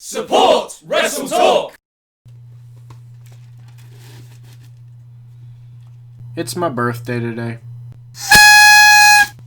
Support WrestleTalk! It's my birthday today.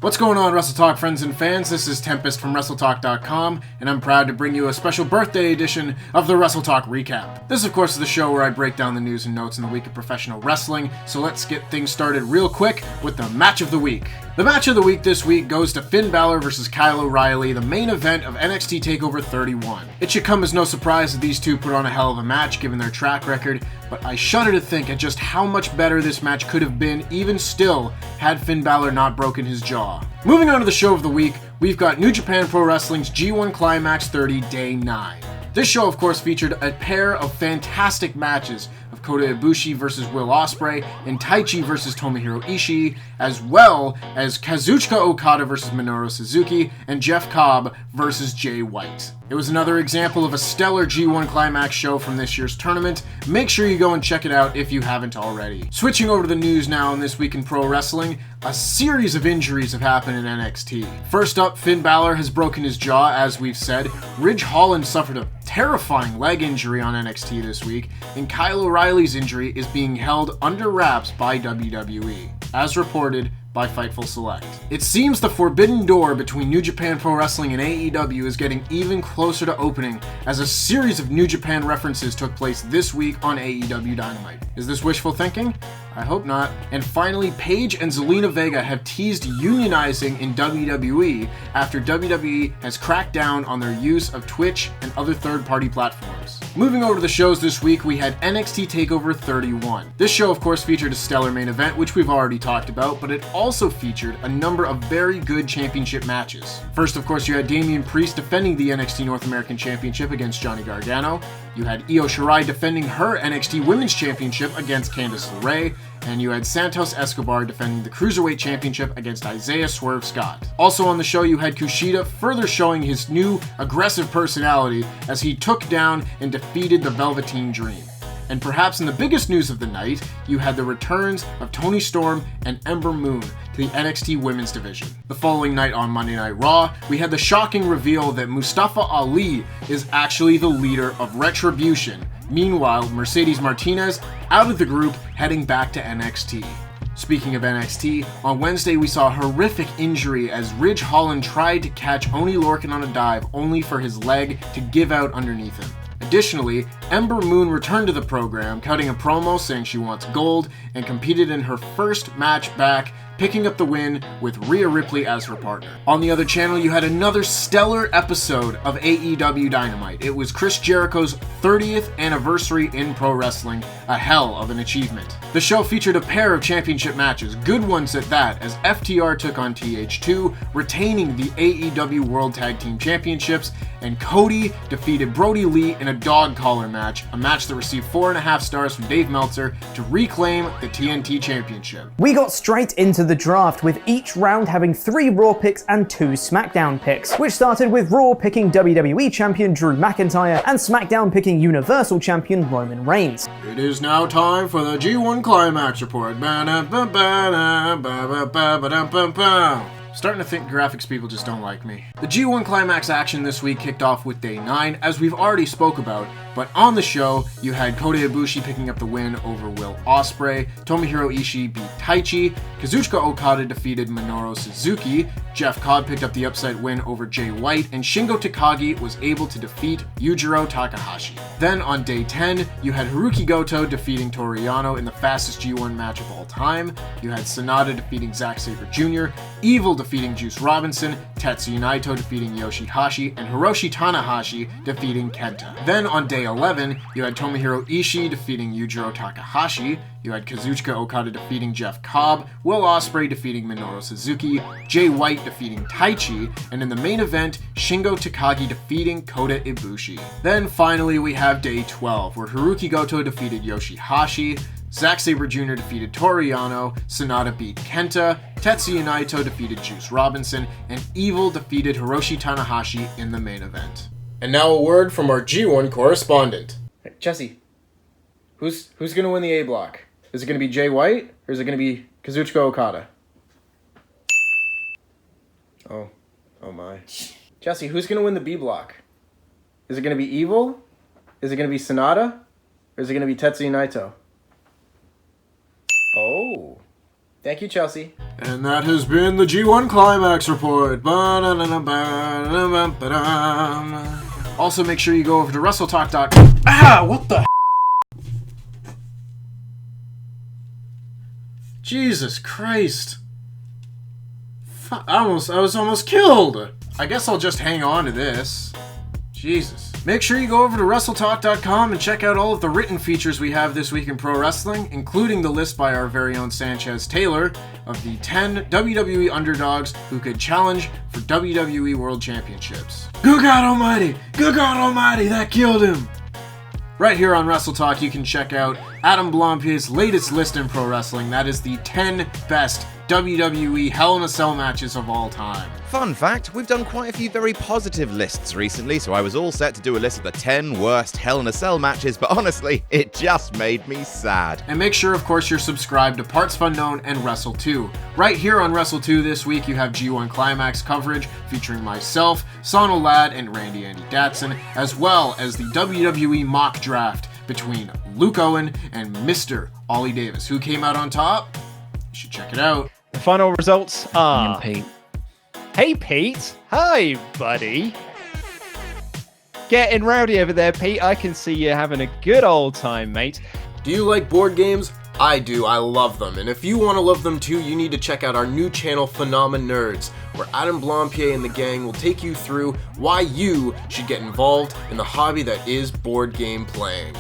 What's going on, WrestleTalk friends and fans? This is Tempest from WrestleTalk.com, and I'm proud to bring you a special birthday edition of the WrestleTalk Recap. This, of course, is the show where I break down the news and notes in the week of professional wrestling, so let's get things started real quick with the match of the week. The match of the week this week goes to Finn Balor vs. Kyle O'Reilly, the main event of NXT TakeOver 31. It should come as no surprise that these two put on a hell of a match given their track record, but I shudder to think at just how much better this match could have been even still had Finn Balor not broken his jaw. Moving on to the show of the week, we've got New Japan Pro Wrestling's G1 Climax 30 Day 9. This show, of course, featured a pair of fantastic matches of Kota Ibushi versus Will Ospreay and Taichi versus Tomohiro Ishii, as well as Kazuchika Okada versus Minoru Suzuki and Jeff Cobb versus Jay White. It was another example of a stellar G1 Climax show from this year's tournament. Make sure you go and check it out if you haven't already. Switching over to the news now, in This Week in Pro Wrestling, a series of injuries have happened in NXT. First up, Finn Balor has broken his jaw, as we've said. Ridge Holland suffered a terrifying leg injury on NXT this week, and Kyle O'Reilly's injury is being held under wraps by WWE, as reported by Fightful Select. It seems the forbidden door between New Japan Pro Wrestling and AEW is getting even closer to opening, as a series of New Japan references took place this week on AEW Dynamite. Is this wishful thinking? I hope not. And finally, Paige and Zelina Vega have teased unionizing in WWE after WWE has cracked down on their use of Twitch and other third-party platforms. Moving over to the shows this week, we had NXT TakeOver 31. This show, of course, featured a stellar main event, which we've already talked about, but it also featured a number of very good championship matches. First, of course, you had Damian Priest defending the NXT North American Championship against Johnny Gargano. You had Io Shirai defending her NXT Women's Championship against Candice LeRae, and you had Santos Escobar defending the Cruiserweight Championship against Isaiah Swerve Scott. Also on the show, you had Kushida further showing his new aggressive personality as he took down and defeated the Velveteen Dream. And perhaps in the biggest news of the night, you had the returns of Toni Storm and Ember Moon to the NXT Women's Division. The following night on Monday Night Raw, we had the shocking reveal that Mustafa Ali is actually the leader of Retribution. Meanwhile, Mercedes Martinez out of the group, heading back to NXT. Speaking of NXT, on Wednesday we saw a horrific injury as Ridge Holland tried to catch Oney Lorcan on a dive only for his leg to give out underneath him. Additionally, Ember Moon returned to the program, cutting a promo saying she wants gold, and competed in her first match back, picking up the win with Rhea Ripley as her partner. On the other channel, you had another stellar episode of AEW Dynamite. It was Chris Jericho's 30th anniversary in pro wrestling, a hell of an achievement. The show featured a pair of championship matches, good ones at that, as FTR took on TH2, retaining the AEW World Tag Team Championships, and Cody defeated Brody Lee in a dog collar match, a match that received 4.5 stars from Dave Meltzer to reclaim the TNT Championship. We got straight into the draft, with each round having 3 Raw picks and 2 SmackDown picks, which started with Raw picking WWE Champion Drew McIntyre and SmackDown picking Universal Champion Roman Reigns. It is now time for the G1 Climax Report. Starting to think graphics people just don't like me. The G1 Climax action this week kicked off with Day 9, as we've already spoke about, but on the show, you had Kota Ibushi picking up the win over Will Ospreay, Tomohiro Ishii beat Taichi, Kazuchika Okada defeated Minoru Suzuki, Jeff Cobb picked up the upset win over Jay White, and Shingo Takagi was able to defeat Yujiro Takahashi. Then on Day 10, you had Haruki Goto defeating Toru Yano in the fastest G1 match of all time, you had Sonata defeating Zack Sabre Jr., Evil defeating Juice Robinson, Tetsuya Naito defeating Yoshihashi, and Hiroshi Tanahashi defeating Kenta. Then on Day 11, you had Tomohiro Ishii defeating Yujiro Takahashi, you had Kazuchika Okada defeating Jeff Cobb, Will Ospreay defeating Minoru Suzuki, Jay White defeating Taichi, and in the main event, Shingo Takagi defeating Kota Ibushi. Then finally we have Day 12, where Haruki Goto defeated Yoshihashi, Zack Sabre Jr. defeated Toru Yano, Sonata beat Kenta, Tetsuya Naito defeated Juice Robinson, and Evil defeated Hiroshi Tanahashi in the main event. And now a word from our G1 correspondent. Hey, Jesse, who's gonna win the A block? Is it gonna be Jay White, or is it gonna be Kazuchika Okada? Oh my. Jesse, who's gonna win the B block? Is it going to be Evil? Is it going to be Sonata? Or is it going to be Tetsuya Naito? Oh. Thank you, Chelsea. And that has been the G1 Climax Report. Also, make sure you go over to WrestleTalk.com. Ah, what the Jesus Christ. I was almost killed. I guess I'll just hang on to this. Jesus. Make sure you go over to WrestleTalk.com and check out all of the written features we have this week in pro wrestling, including the list by our very own Sanchez Taylor of the 10 WWE underdogs who could challenge for WWE World Championships. Good God Almighty! Good God Almighty! That killed him! Right here on WrestleTalk, you can check out Adam Blampier's latest list in pro wrestling. That is the 10 best WWE Hell in a Cell matches of all time. Fun fact, we've done quite a few very positive lists recently, so I was all set to do a list of the 10 worst Hell in a Cell matches, but honestly, it just made me sad. And make sure, of course, you're subscribed to Parts Unknown and Wrestle2. Right here on Wrestle2 this week, you have G1 Climax coverage featuring myself, Sono Ladd, and Randy Andy Datson, as well as the WWE mock draft between Luke Owen and Mr. Ollie Davis. Who came out on top? You should check it out. The final results are... Pete. Hey, Pete. Hi, buddy. Getting rowdy over there, Pete. I can see you having a good old time, mate. Do you like board games? I do. I love them. And if you want to love them too, you need to check out our new channel, Phenomena Nerds, where Adam Blampier and the gang will take you through why you should get involved in the hobby that is board game playing.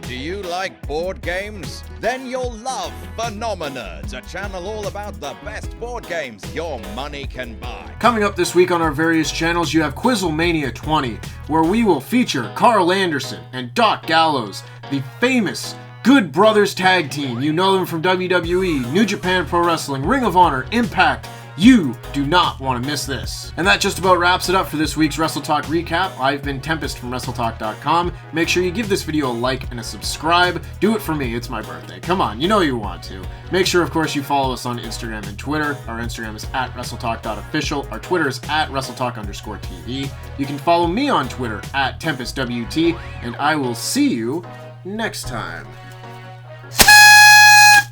Do you like board games? Then you'll love Phenomenerds, a channel all about the best board games your money can buy. Coming up this week on our various channels, you have Quizzlemania 20, where we will feature Carl Anderson and Doc Gallows, the famous Good Brothers tag team. You know them from WWE, New Japan Pro Wrestling, Ring of Honor, Impact. You do not want to miss this. And that just about wraps it up for this week's WrestleTalk recap. I've been Tempest from WrestleTalk.com. Make sure you give this video a like and a subscribe. Do it for me, it's my birthday. Come on, you know you want to. Make sure, of course, you follow us on Instagram and Twitter. Our Instagram is @WrestleTalk.official. Our Twitter is @WrestleTalk_TV. You can follow me on Twitter @TempestWT, and I will see you next time.